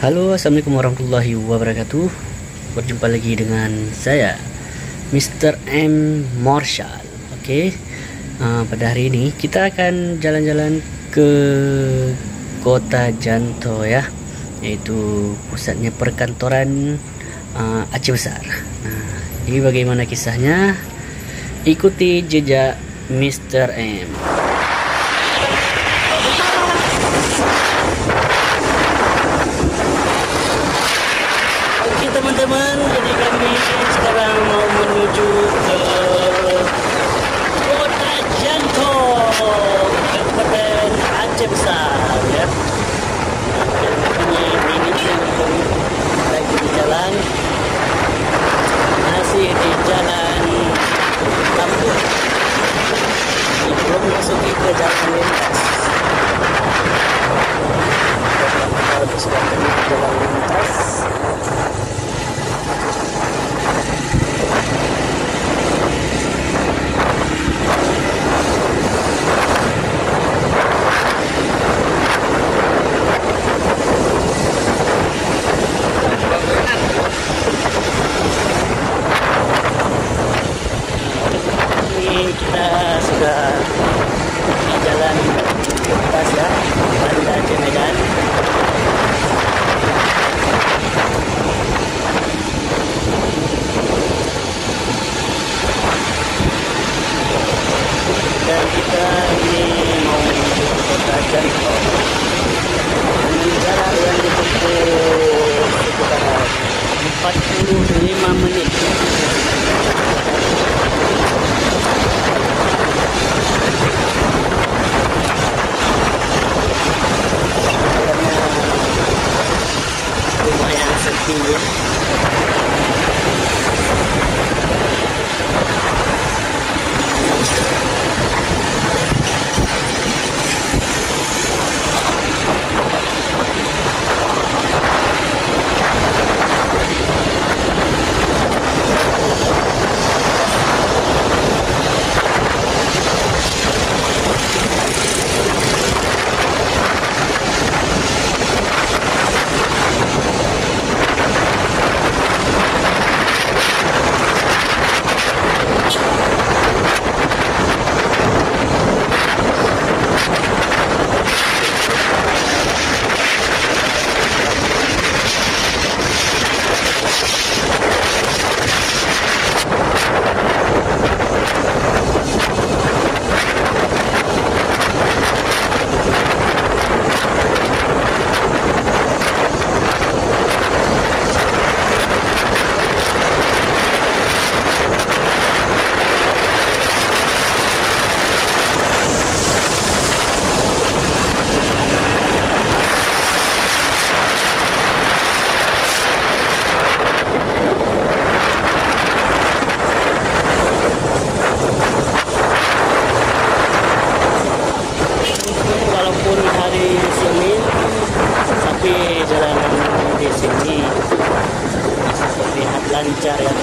Halo, assalamualaikum warahmatullahi wabarakatuh. Berjumpa lagi dengan saya, Mr. M. Marshall. Oke, pada hari ini kita akan jalan-jalan ke Kota Janto ya, yaitu pusatnya perkantoran Aceh Besar. Ini bagaimana kisahnya? Ikuti jejak Mr. M. Oke teman-teman, jadi kami sekarang mau menuju ke Kota Janto, Kabupaten Aceh Besar ya. Ini lagi di jalan, masih di jalan kampung, belum masuki ke jalan lintas. Kalau sudah menuju jalan lintas, kita sudah di jalan lintas ya, Banda Aceh Medan. Dan kita ini mau menuju ke Kota Janto dengan jarak yang ditempuh sekitar 45 menit. Lumayan sepi ya. Walaupun hari Senin, tapi jalanan di sini masih terlihat lancar ya.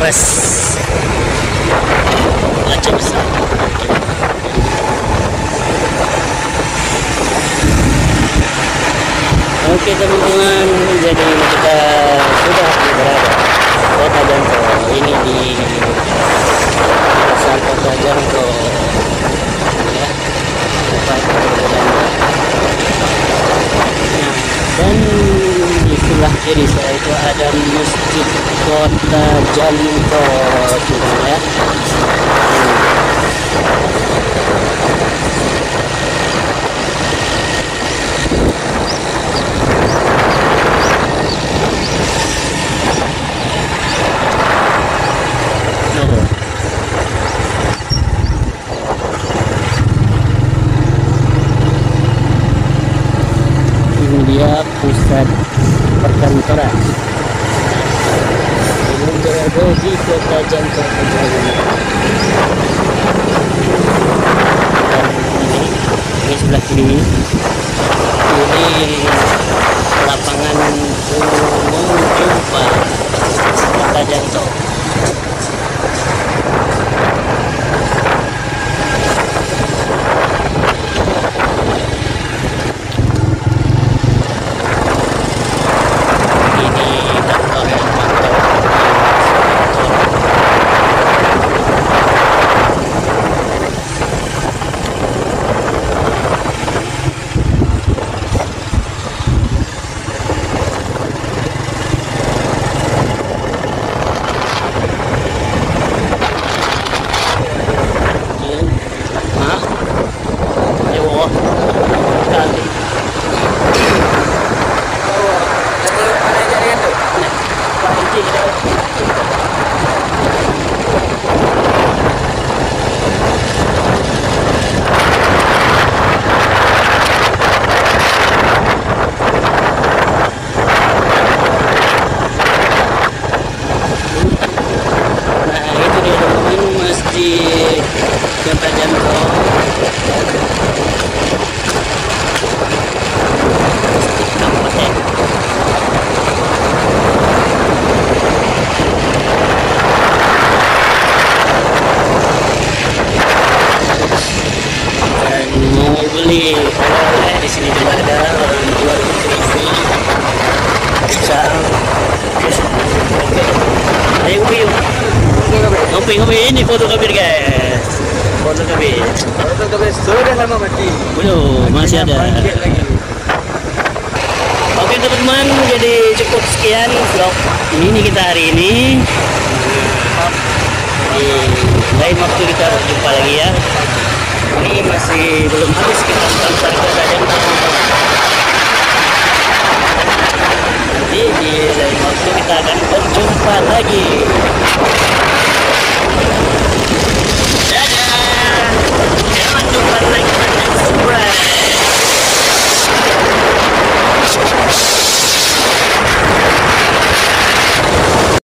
Bos. Aja besar. Oke teman-teman, jadi kita sudah berada Kota Jangko. Ini di pasar Kota Jangko ya, tempat berbelanja. Nah, dan di sebelah kiri saya itu ada Masjid Kota Jangko ya. Ini dia pusat perkantoran yang berada di Kota Jangko. Dan ini sebelah kiri ini lapangan umum jumpa Kota Jangko. Kota Jangko. Kabupaten. Dan mau beli oleh di sini juga ada orang jual TV. Bisa. Ayo yuk. Ngopi ini foto kabir guys. Foto kabir sudah lama mati. Belum, masih ada. Oke teman-teman, jadi cukup sekian vlog ini kita hari ini. Di lain waktu kita berjumpa lagi ya. Ini masih belum habis kita sampai ke Kota Jangko.